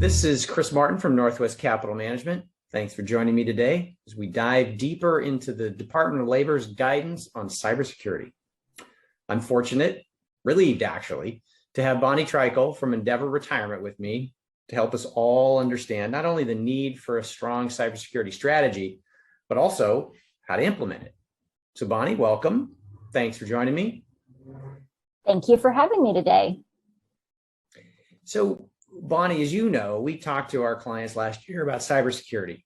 This is Chris Martin from Northwest Capital Management. Thanks for joining me today as we dive deeper into the Department of Labor's guidance on cybersecurity. I'm fortunate, relieved actually, to have Bonnie Treichel from Endeavor Retirement with me to help us all understand not only the need for a strong cybersecurity strategy, but also how to implement it. So Bonnie, welcome. Thanks for joining me. Thank you for having me today. So Bonnie, as you know, we talked to our clients last year about cybersecurity.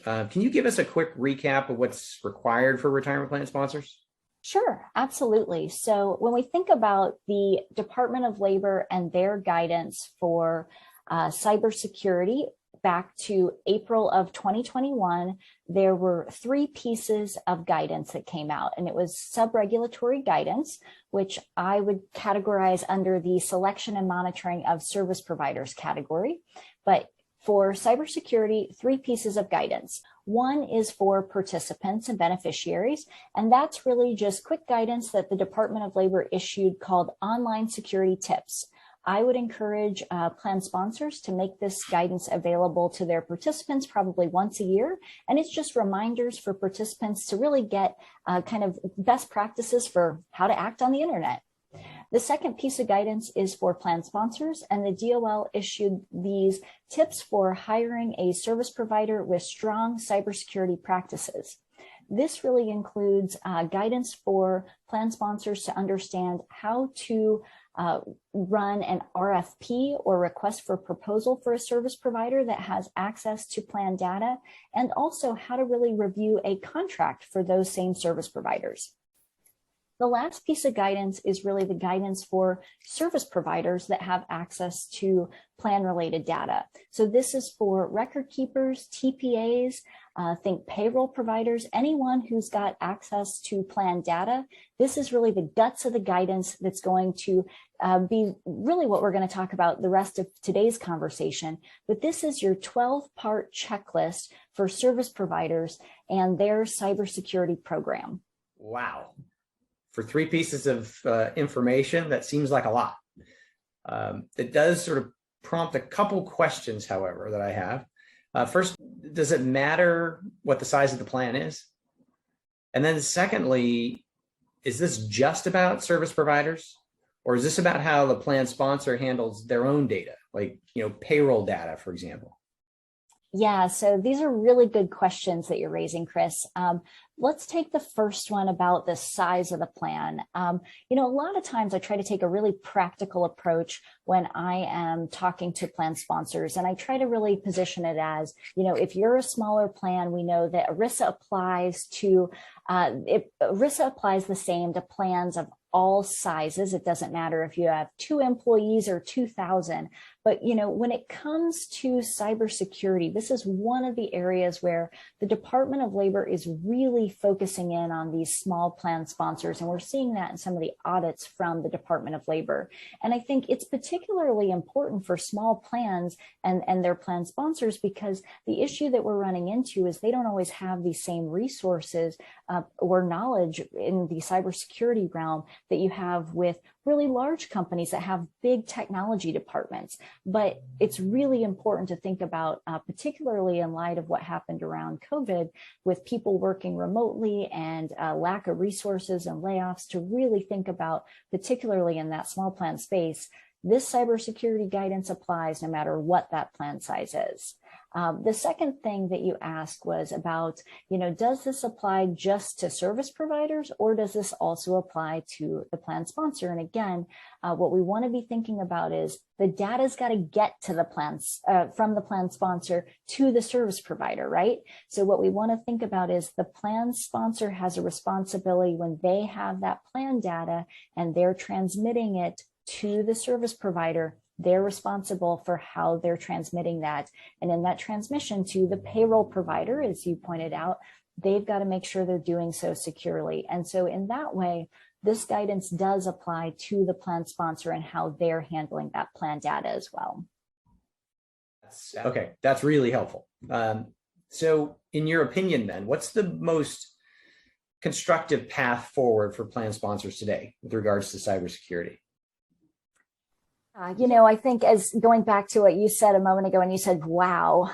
Can you give us a quick recap of what's required for retirement plan sponsors? Sure, absolutely. So when we think about the Department of Labor and their guidance for cybersecurity, back to April of 2021, there were 3 pieces of guidance that came out, and it was sub-regulatory guidance, which I would categorize under the selection and monitoring of service providers category. But for cybersecurity, 3 pieces of guidance. One is for participants and beneficiaries, and that's really just quick guidance that the Department of Labor issued called Online Security Tips. I would encourage plan sponsors to make this guidance available to their participants probably once a year. And it's just reminders for participants to really get kind of best practices for how to act on the internet. The second piece of guidance is for plan sponsors, and the DOL issued these tips for hiring a service provider with strong cybersecurity practices. This really includes guidance for plan sponsors to understand how to run an RFP or request for proposal for a service provider that has access to plan data, and also how to really review a contract for those same service providers. The last piece of guidance is really the guidance for service providers that have access to plan-related data. So this is for record keepers, TPAs, think payroll providers, anyone who's got access to plan data. This is really the guts of the guidance that's going to be really what we're going to talk about the rest of today's conversation. But this is your 12-part checklist for service providers and their cybersecurity program. Wow. For 3 pieces of information, that seems like a lot. It does sort of prompt a couple questions, however, that I have. First, does it matter what the size of the plan is? And then secondly, is this just about service providers? Or is this about how the plan sponsor handles their own data, like payroll data, for example? Yeah, so these are really good questions that you're raising, Chris. Let's take the first one about the size of the plan. A lot of times I try to take a really practical approach when I am talking to plan sponsors, and I try to really position it as, if you're a smaller plan, we know that ERISA applies the same to plans of all sizes. It doesn't matter if you have 2 employees or 2,000. But, when it comes to cybersecurity, this is one of the areas where the Department of Labor is really focusing in on these small plan sponsors. And we're seeing that in some of the audits from the Department of Labor. And I think it's particularly important for small plans and their plan sponsors, because the issue that we're running into is they don't always have the same resources or knowledge in the cybersecurity realm that you have with really large companies that have big technology departments. But it's really important to think about, particularly in light of what happened around COVID, with people working remotely and lack of resources and layoffs, to really think about, particularly in that small plan space, this cybersecurity guidance applies no matter what that plan size is. The second thing that you asked was about, does this apply just to service providers, or does this also apply to the plan sponsor? And again, what we want to be thinking about is the data's got to get to the plans from the plan sponsor to the service provider, right? So what we want to think about is the plan sponsor has a responsibility when they have that plan data and they're transmitting it to the service provider. They're responsible for how they're transmitting that. And in that transmission to the payroll provider, as you pointed out, they've got to make sure they're doing so securely. And so in that way, this guidance does apply to the plan sponsor and how they're handling that plan data as well. Okay, that's really helpful. So in your opinion, then, what's the most constructive path forward for plan sponsors today with regards to cybersecurity? I think as going back to what you said a moment ago, and you said, wow,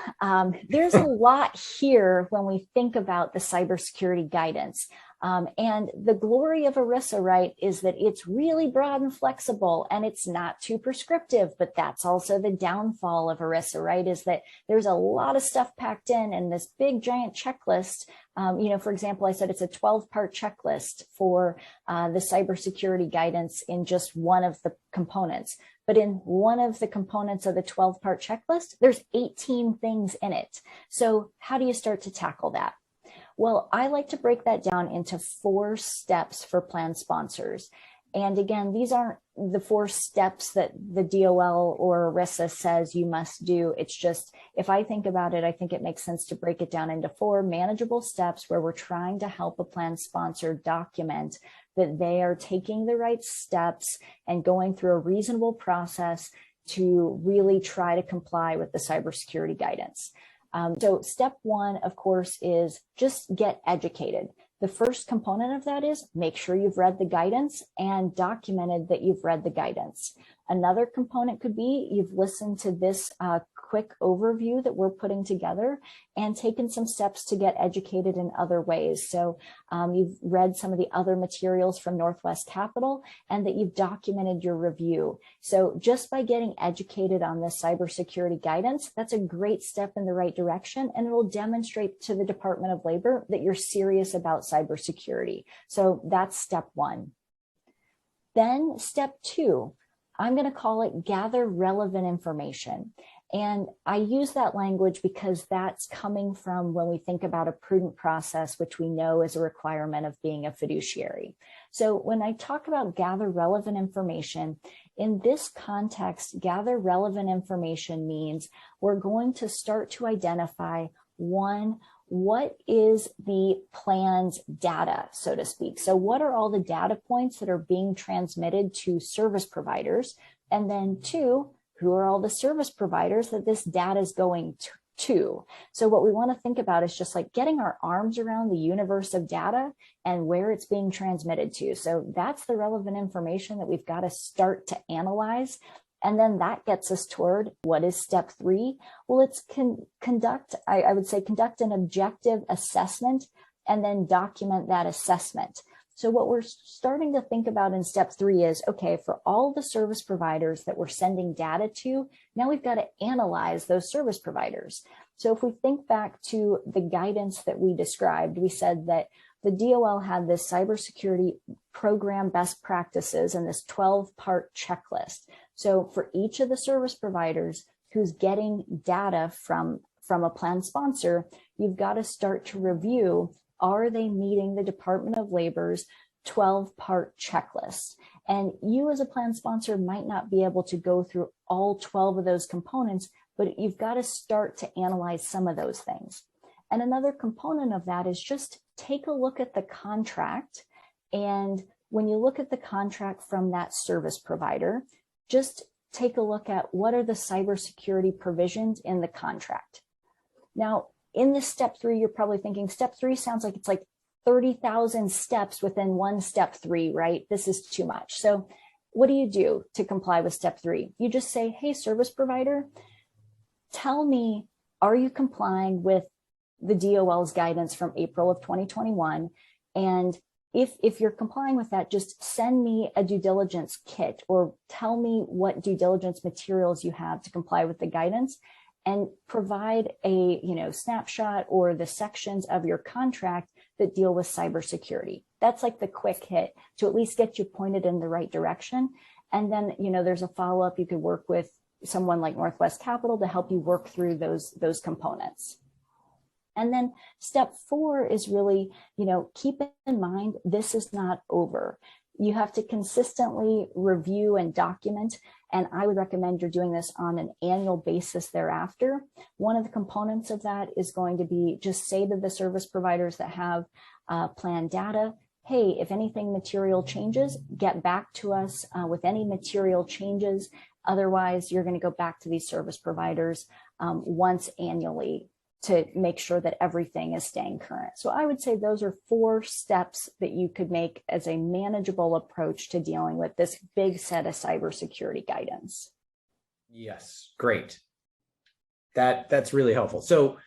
there's a lot here when we think about the cybersecurity guidance. And the glory of ERISA, right, is that it's really broad and flexible and it's not too prescriptive, but that's also the downfall of ERISA, right, is that there's a lot of stuff packed in this big giant checklist. For example, I said it's a 12-part checklist for the cybersecurity guidance in just one of the components. But in one of the components of the 12-part checklist, there's 18 things in it. So how do you start to tackle that? Well, I like to break that down into 4 steps for plan sponsors. And again, these aren't the 4 steps that the DOL or ERISA says you must do. It's just, if I think about it, I think it makes sense to break it down into 4 manageable steps where we're trying to help a plan sponsor document that they are taking the right steps and going through a reasonable process to really try to comply with the cybersecurity guidance. So step 1, of course, is just get educated. The first component of that is make sure you've read the guidance and documented that you've read the guidance. Another component could be you've listened to this quick overview that we're putting together and taken some steps to get educated in other ways. So you've read some of the other materials from Northwest Capital and that you've documented your review. So just by getting educated on this cybersecurity guidance, that's a great step in the right direction, and it will demonstrate to the Department of Labor that you're serious about cybersecurity. So that's step 1. Then step 2, I'm going to call it gather relevant information. And I use that language because that's coming from when we think about a prudent process, which we know is a requirement of being a fiduciary. So when I talk about gather relevant information, in this context, gather relevant information means we're going to start to identify, 1, what is the plan's data, so to speak? So what are all the data points that are being transmitted to service providers? And then 2, who are all the service providers that this data is going to? So what we want to think about is just like getting our arms around the universe of data and where it's being transmitted to. So that's the relevant information that we've got to start to analyze. And then that gets us toward what is step 3? Well, it's conduct an objective assessment and then document that assessment. So what we're starting to think about in step 3 is, okay, for all the service providers that we're sending data to, now we've got to analyze those service providers. So if we think back to the guidance that we described, we said that the DOL had this cybersecurity program best practices and this 12-part checklist. So for each of the service providers who's getting data from a plan sponsor, you've got to start to review, are they meeting the Department of Labor's 12-part checklist? And you as a plan sponsor might not be able to go through all 12 of those components, but you've got to start to analyze some of those things. And another component of that is just take a look at the contract. And when you look at the contract from that service provider, just take a look at what are the cybersecurity provisions in the contract. Now, in this step 3, you're probably thinking step 3 sounds like it's like 30,000 steps within one step 3, right? This is too much. So what do you do to comply with step 3? You just say, hey, service provider, tell me, are you complying with the DOL's guidance from April of 2021? And if you're complying with that, just send me a due diligence kit or tell me what due diligence materials you have to comply with the guidance, and provide a snapshot or the sections of your contract that deal with cybersecurity. That's like the quick hit to at least get you pointed in the right direction. And then, there's a follow-up. You could work with someone like Northwest Capital to help you work through those components. And then step 4 is really, keep in mind, this is not over. You have to consistently review and document, and I would recommend you're doing this on an annual basis thereafter. One of the components of that is going to be just say to the service providers that have plan data, hey, if anything material changes, get back to us with any material changes. Otherwise, you're going to go back to these service providers once annually to make sure that everything is staying current. So I would say those are 4 steps that you could make as a manageable approach to dealing with this big set of cybersecurity guidance. Yes, great. That's really helpful. So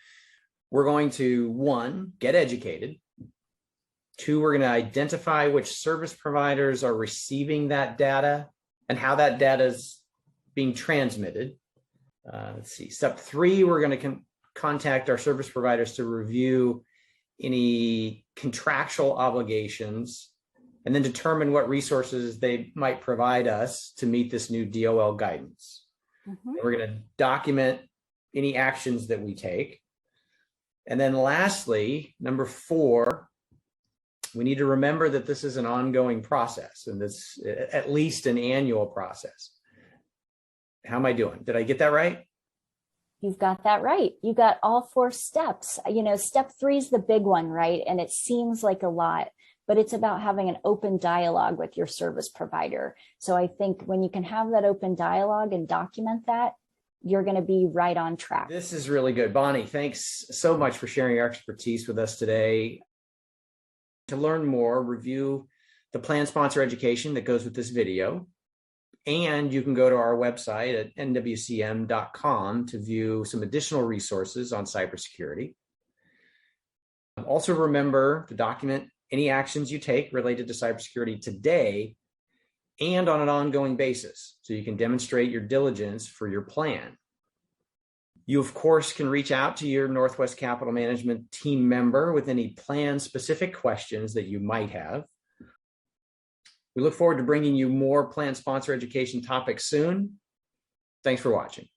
we're going to, 1, get educated. 2, we're going to identify which service providers are receiving that data and how that data is being transmitted. Let's see. Step 3, we're going to contact our service providers to review any contractual obligations and then determine what resources they might provide us to meet this new DOL guidance. We're going to document any actions that we take. And then lastly, number 4, we need to remember that this is an ongoing process and this at least an annual process. How am I doing? Did I get that right? You've got that right. You got all 4 steps. Step 3 is the big one, right? And it seems like a lot, but it's about having an open dialogue with your service provider. So I think when you can have that open dialogue and document that, you're going to be right on track. This is really good. Bonnie, thanks so much for sharing your expertise with us today. To learn more, review the plan sponsor education that goes with this video. And you can go to our website at nwcm.com to view some additional resources on cybersecurity. Also remember to document any actions you take related to cybersecurity today and on an ongoing basis, so you can demonstrate your diligence for your plan. You, of course, can reach out to your Northwest Capital Management team member with any plan-specific questions that you might have. We look forward to bringing you more plan sponsor education topics soon. Thanks for watching.